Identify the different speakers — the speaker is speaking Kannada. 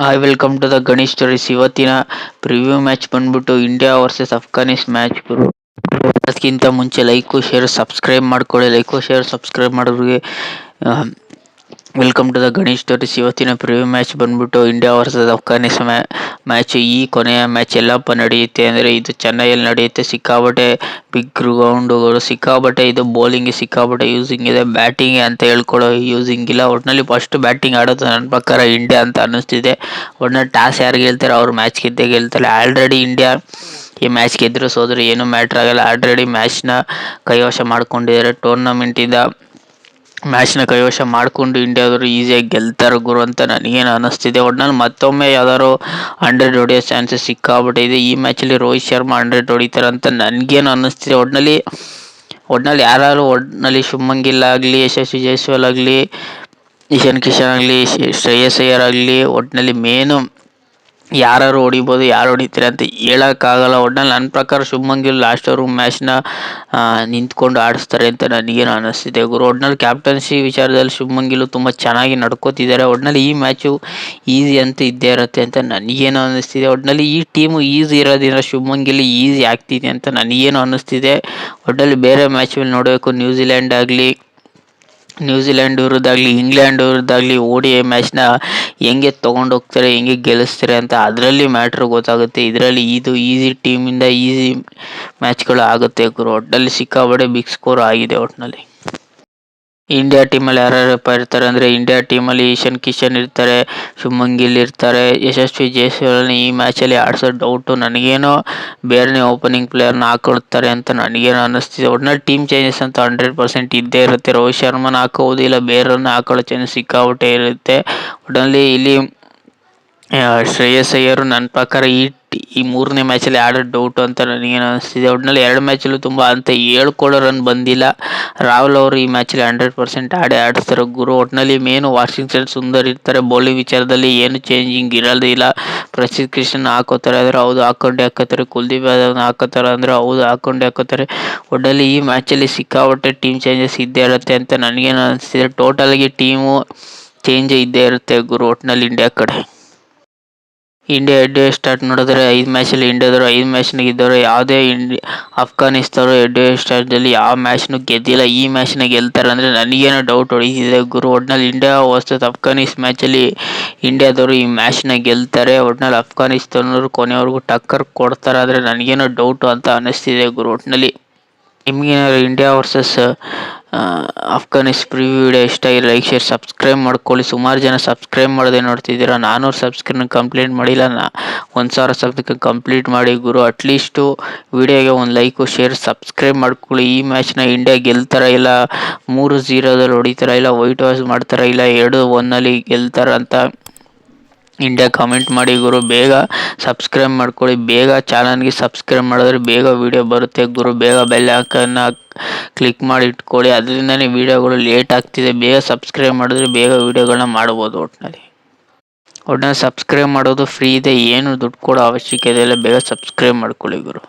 Speaker 1: Hi welcome to the Ganesh stories. ಇವತ್ತಿನ ಪ್ರಿವ್ಯೂ ಮ್ಯಾಚ್ ಬಂದ್ಬಿಟ್ಟು ಇಂಡಿಯಾ ವರ್ಸಸ್ ಅಫ್ಘಾನಿಸ್ ಮ್ಯಾಚ್ ಗುರು. ಅದಕ್ಕಿಂತ ಮುಂಚೆ ಲೈಕು ಶೇರ್ ಸಬ್ಸ್ಕ್ರೈಬ್ ಮಾಡ್ಕೊಳ್ಳಿ. ಲೈಕು ಶೇರ್ ಸಬ್ಸ್ಕ್ರೈಬ್ ಮಾಡೋರಿಗೆ welcome to the Ganesh stories. ಇವತ್ತಿನ ಪ್ರಿವ್ಯೂ ಮ್ಯಾಚ್ ಬಂದ್ಬಿಟ್ಟು ಇಂಡಿಯಾ ವರ್ಸಸ್ ಅಫ್ಘಾನಿಸ್ ಮ್ಯಾಚ್. ಈ ಕೊನೆಯ ಮ್ಯಾಚ್ ಎಲ್ಲಪ್ಪ ನಡೆಯುತ್ತೆ ಅಂದರೆ ಇದು ಚೆನ್ನೈಯಲ್ಲಿ ನಡೆಯುತ್ತೆ. ಸಿಕ್ಕಾಬಟ್ಟೆ ಬಿಗ್ ಗ್ರೌಂಡುಗಳು, ಸಿಕ್ಕಾಬಟ್ಟೆ ಇದು ಬೌಲಿಂಗ್ಗೆ ಸಿಕ್ಕಾಬಟ್ಟೆ ಯೂಸಿಂಗ್ ಇದೆ. ಬ್ಯಾಟಿಂಗ್ ಅಂತ ಹೇಳ್ಕೊಳ್ಳೋ ಯೂಸಿಂಗ್ ಇಲ್ಲ. ಒಟ್ಟಿನಲ್ಲಿ ಫಸ್ಟ್ ಬ್ಯಾಟಿಂಗ್ ಆಡೋದು ನನ್ನ ಪ್ರಕಾರ ಇಂಡಿಯಾ ಅಂತ ಅನ್ನಿಸ್ತಿದೆ. ಒಟ್ಟಿನಲ್ಲಿ ಟಾಸ್ ಯಾರು ಗೆಲ್ತಾರೆ ಅವ್ರು ಮ್ಯಾಚ್ ಗೆದ್ದೇ ಗೆಲ್ತಾರೆ. ಆಲ್ರೆಡಿ ಇಂಡಿಯಾ ಈ ಮ್ಯಾಚ್ ಗೆದ್ದರೂ ಸೋದ್ರು ಏನೂ ಮ್ಯಾಟ್ರ್ ಆಗಲ್ಲ. ಆಲ್ರೆಡಿ ಮ್ಯಾಚ್ನ ಕೈವಶ ಮಾಡ್ಕೊಂಡಿದ್ದಾರೆ. ಟೂರ್ನಮೆಂಟಿಂದ ಮ್ಯಾಚ್ನ ಕೈವಶ ಮಾಡಿಕೊಂಡು ಇಂಡಿಯಾದವರು ಈಸಿಯಾಗಿ ಗೆಲ್ತಾರೆ ಗುರು ಅಂತ ನನಗೇನು ಅನ್ನಿಸ್ತಿದೆ. ಒಟ್ನಲ್ಲಿ ಮತ್ತೊಮ್ಮೆ ಯಾವ್ದಾದ್ರು 100 ಹೊಡೆಯೋ ಚಾನ್ಸಸ್ ಸಿಕ್ಕಾಬಿಟ್ಟಿದೆ. ಈ ಮ್ಯಾಚಲ್ಲಿ ರೋಹಿತ್ ಶರ್ಮಾ 100 ಹೊಡಿತಾರೆ ಅಂತ ನನಗೇನು ಅನ್ನಿಸ್ತಿದೆ. ಒಟ್ನಲ್ಲಿ ಯಾರು ಶುಭ್ಮನ್ ಗಿಲ್ ಆಗಲಿ, ಯಶಸ್ವಿ ಜೈಸ್ವಾಲ್ ಆಗಲಿ, ಇಶಾನ್ ಕಿಶನ್ ಆಗಲಿ, ಶ್ರೇಯಸ್ ಅಯ್ಯರ್ ಆಗಲಿ, ಒಟ್ಟಿನಲ್ಲಿ ಮೇನು ಯಾರು ಹೊಡಿಬೋದು, ಯಾರು ಹೊಡಿತಾರೆ ಅಂತ ಹೇಳೋಕ್ಕಾಗಲ್ಲ. ಒಟ್ನಲ್ಲಿ ನನ್ನ ಪ್ರಕಾರ ಶುಭ್ಮನ್ ಗಿಲ್ ಲಾಸ್ಟ್ವರೆಗೂ ಮ್ಯಾಚ್ನ ನಿಂತ್ಕೊಂಡು ಆಡಿಸ್ತಾರೆ ಅಂತ ನನಗೇನು ಅನ್ನಿಸ್ತಿದೆ ಗುರು. ಒಟ್ನಲ್ಲಿ ಕ್ಯಾಪ್ಟನ್ಸಿ ವಿಚಾರದಲ್ಲಿ ಶುಭ್ಮನ್ ಗಿಲ್ ತುಂಬ ಚೆನ್ನಾಗಿ ನಡ್ಕೋತಿದ್ದಾರೆ. ಒಟ್ನಲ್ಲಿ ಈ ಮ್ಯಾಚು ಈಸಿ ಅಂತ ಇದ್ದೇ ಇರುತ್ತೆ ಅಂತ ನನಗೇನು ಅನ್ನಿಸ್ತಿದೆ. ಒಟ್ನಲ್ಲಿ ಈ ಟೀಮು ಈಸಿ ಇರೋದ್ರಿಂದ ಶುಭ್ಮನ್ ಗಿಲ್ ಈಸಿ ಆಗ್ತಿದೆ ಅಂತ ನನಗೇನು ಅನ್ನಿಸ್ತಿದೆ. ಒಟ್ನಲ್ಲಿ ಬೇರೆ ಮ್ಯಾಚ್ಗಳು ನೋಡಬೇಕು. ನ್ಯೂಜಿಲೆಂಡ್ ವಿರುದ್ಧಾಗಲಿ, ಇಂಗ್ಲೆಂಡ್ ವಿರುದ್ಧಾಗಲಿ ODI ಮ್ಯಾಚ್ನ ಹೆಂಗೆ ತೊಗೊಂಡೋಗ್ತಾರೆ, ಹೆಂಗೆ ಗೆಲ್ಲಿಸ್ತಾರೆ ಅಂತ ಅದರಲ್ಲಿ ಮ್ಯಾಟ್ರ್ ಗೊತ್ತಾಗುತ್ತೆ. ಇದರಲ್ಲಿ ಇದು ಈಸಿ ಟೀಮಿಂದ ಈಸಿ ಮ್ಯಾಚ್ಗಳು ಆಗುತ್ತೆ ಗುರು. ಒಟ್ಟಿನಲ್ಲಿ ಸಿಕ್ಕಾಬಟ್ಟೆ ಬಿಗ್ ಸ್ಕೋರ್ ಆಗಿದೆ. ಒಟ್ಟಿನಲ್ಲಿ ಇಂಡಿಯಾ ಟೀಮಲ್ಲಿ ಯಾರ್ಯಾರಪ್ಪ ಇರ್ತಾರೆ ಅಂದರೆ, ಇಂಡಿಯಾ ಟೀಮಲ್ಲಿ ಇಶಾನ್ ಕಿಶನ್ ಇರ್ತಾರೆ, ಶುಭ್ಮನ್ ಗಿಲ್ ಇರ್ತಾರೆ, ಯಶಸ್ವಿ ಜೈಸ್ವಾಲ್ನ ಈ ಮ್ಯಾಚಲ್ಲಿ ಆಡಿಸೋ ಡೌಟು. ನನಗೇನೋ ಬೇರೆನೇ ಓಪನಿಂಗ್ ಪ್ಲೇಯರ್ನ ಹಾಕೊಳ್ತಾರೆ ಅಂತ ನನಗೇನು ಅನ್ನಿಸ್ತಿದೆ. ಒಟ್ನಲ್ಲಿ ಟೀಮ್ ಚೇಂಜಸ್ ಅಂತ 100% ಇದ್ದೇ ಇರುತ್ತೆ. ರೋಹಿತ್ ಶರ್ಮನ ಹಾಕೋದು, ಇಲ್ಲ ಬೇರೆಯವ್ರನ್ನ ಹಾಕೊಳ್ಳೋ ಚಾನ್ಸ್ ಸಿಕ್ಕಾಬಿಟ್ಟೆ ಇರುತ್ತೆ. ಒಟ್ನಲ್ಲಿ ಇಲ್ಲಿ ಶ್ರೇಯಸ್ ಅಯ್ಯರು ನನ್ನ ಪ್ರಕಾರ ಈ ಮೂರನೇ ಮ್ಯಾಚಲ್ಲಿ ಆಡೋ ಡೌಟು ಅಂತ ನನಗೇನು ಅನ್ನಿಸ್ತಿದೆ. ಒಟ್ಟಿನಲ್ಲಿ 2 ಮ್ಯಾಚಲ್ಲೂ ತುಂಬ ಅಂತ ಹೇಳ್ಕೊಳ್ಳೋ ರನ್ ಬಂದಿಲ್ಲ. ರಾಹುಲ್ ಅವರು ಈ ಮ್ಯಾಚಲ್ಲಿ 100% ಆಡಿಸ್ತಾರೆ ಗುರು. ಒಟ್ಟಿನಲ್ಲಿ ಮೇನು ವಾಷಿಂಗ್ಟನ್ ಸುಂದರ್ ಇರ್ತಾರೆ. ಬೌಲಿಂಗ್ ವಿಚಾರದಲ್ಲಿ ಏನು ಚೇಂಜಿಂಗ್ ಇರೋದಿಲ್ಲ. ಪ್ರಸಿದ್ಧ ಕೃಷ್ಣನ್ ಹಾಕೋತಾರೆ ಅಂದರೆ ಹೌದು ಹಾಕೊಂಡೇ ಹಾಕೋತಾರೆ. ಕುಲ್ದೀಪ್ ಯಾದವ್ನ ಹಾಕೋತಾರೆ ಅಂದರೆ ಹೌದು ಹಾಕೊಂಡೇ ಹಾಕೋತಾರೆ. ಒಟ್ಟಿನಲ್ಲಿ ಈ ಮ್ಯಾಚಲ್ಲಿ ಸಿಕ್ಕಾಬಟ್ಟೆ ಟೀಮ್ ಚೇಂಜಸ್ ಇದ್ದೇ ಇರುತ್ತೆ ಅಂತ ನನಗೇನು ಅನ್ನಿಸ್ತಿದೆ. ಟೋಟಲ್ಗೆ ಟೀಮು ಚೇಂಜ್ ಇದ್ದೇ ಇರುತ್ತೆ ಗುರು. ಒಟ್ಟಿನಲ್ಲಿ ಇಂಡಿಯಾ ಕಡೆ ಇಂಡಿಯಾ ಹೆಡ್ ಸ್ಟಾರ್ಟ್ ನೋಡಿದ್ರೆ 5 ಮ್ಯಾಚಲ್ಲಿ ಇಂಡಿಯಾದವರು 5 ಮ್ಯಾಚ್ನ ಗೆದ್ದವರು. ಯಾವುದೇ ಅಫ್ಘಾನಿಸ್ತಾನರು ಹೆಡ್ ಸ್ಟಾರ್ಟ್ದಲ್ಲಿ ಯಾವ ಮ್ಯಾಚ್ನು ಗೆದ್ದಿಲ್ಲ. ಈ ಮ್ಯಾಚ್ನ ಗೆಲ್ತಾರೆ ಅಂದರೆ ನನಗೇನೋ ಡೌಟ್ ಹೊಡಿತಿದೆ ಗುರು. ಒಟ್ನಲ್ಲಿ ಇಂಡಿಯಾ ವರ್ಸಸ್ ಅಫ್ಘಾನಿಸ್ ಮ್ಯಾಚಲ್ಲಿ ಇಂಡಿಯಾದವರು ಈ ಮ್ಯಾಚ್ನ ಗೆಲ್ತಾರೆ. ಒಟ್ನಲ್ಲಿ ಅಫ್ಘಾನಿಸ್ತಾನವರು ಕೊನೆವರೆಗೂ ಟಕ್ಕರ್ ಕೊಡ್ತಾರೆ ಆದರೆ ನನಗೇನೋ ಡೌಟು ಅಂತ ಅನ್ನಿಸ್ತಿದೆ ಗುರು. ಒಟ್ಟಿನಲ್ಲಿ ನಿಮಗೆ ಇಂಡಿಯಾ ವರ್ಸಸ್ ಅಫ್ಘಾನಿಸ್ ಪ್ರಿವ್ಯೂ ವಿಡಿಯೋ ಇಷ್ಟ ಆಗಿ ಲೈಕ್ ಶೇರ್ ಸಬ್ಸ್ಕ್ರೈಬ್ ಮಾಡ್ಕೊಳ್ಳಿ. ಸುಮಾರು ಜನ ಸಬ್ಸ್ಕ್ರೈಬ್ ಮಾಡದೆ ನೋಡ್ತಿದ್ದೀರಾ. 400 ಸಬ್ಸ್ಕ್ರೈಬ್ ಕಂಪ್ಲೀಟ್ ಮಾಡಿಲ್ಲ. 1000 ಸಬ್ಸ್ಕ್ರೈಬ್ ಕಂಪ್ಲೀಟ್ ಮಾಡಿ ಗುರು. ಅಟ್ಲೀಸ್ಟು ವಿಡಿಯೋಗೆ ಒಂದು ಲೈಕು ಶೇರ್ ಸಬ್ಸ್ಕ್ರೈಬ್ ಮಾಡ್ಕೊಳ್ಳಿ. ಈ ಮ್ಯಾಚ್ನ ಇಂಡಿಯಾ ಗೆಲ್ತಾರ, ಇಲ್ಲ 3-0 ಹೊಡಿತಾರ, ಇಲ್ಲ ವೈಟ್ ವಾಶ್ ಮಾಡ್ತಾರ, ಇಲ್ಲ 2-1 ಗೆಲ್ತಾರ ಅಂತ ಇಂಡಿಯಾ ಕಮೆಂಟ್ ಮಾಡಿ ಗುರು. ಬೇಗ ಸಬ್ಸ್ಕ್ರೈಬ್ ಮಾಡ್ಕೊಳ್ಳಿ. ಬೇಗ ಚಾನಲ್ಗೆ ಸಬ್ಸ್ಕ್ರೈಬ್ ಮಾಡಿದ್ರೆ ಬೇಗ ವಿಡಿಯೋ ಬರುತ್ತೆ ಗುರು. ಬೇಗ ಬೆಲ್ ಐಕಾನ್ನ ಕ್ಲಿಕ್ ಮಾಡಿ ಇಟ್ಕೊಳ್ಳಿ. ಅದರಿಂದನೇ ವೀಡಿಯೋಗಳು ಲೇಟ್ ಆಗ್ತಿದೆ. ಬೇಗ ಸಬ್ಸ್ಕ್ರೈಬ್ ಮಾಡಿದ್ರೆ ಬೇಗ ವೀಡಿಯೋಗಳನ್ನ ಮಾಡ್ಬೋದು. ಒಟ್ಟಿನಲ್ಲಿ ಸಬ್ಸ್ಕ್ರೈಬ್ ಮಾಡೋದು ಫ್ರೀ ಇದೆ, ಏನು ದುಡ್ಡು ಕೊಡೋ ಅವಶ್ಯಕತೆ ಇಲ್ಲ. ಬೇಗ ಸಬ್ಸ್ಕ್ರೈಬ್ ಮಾಡ್ಕೊಳ್ಳಿ ಗುರು.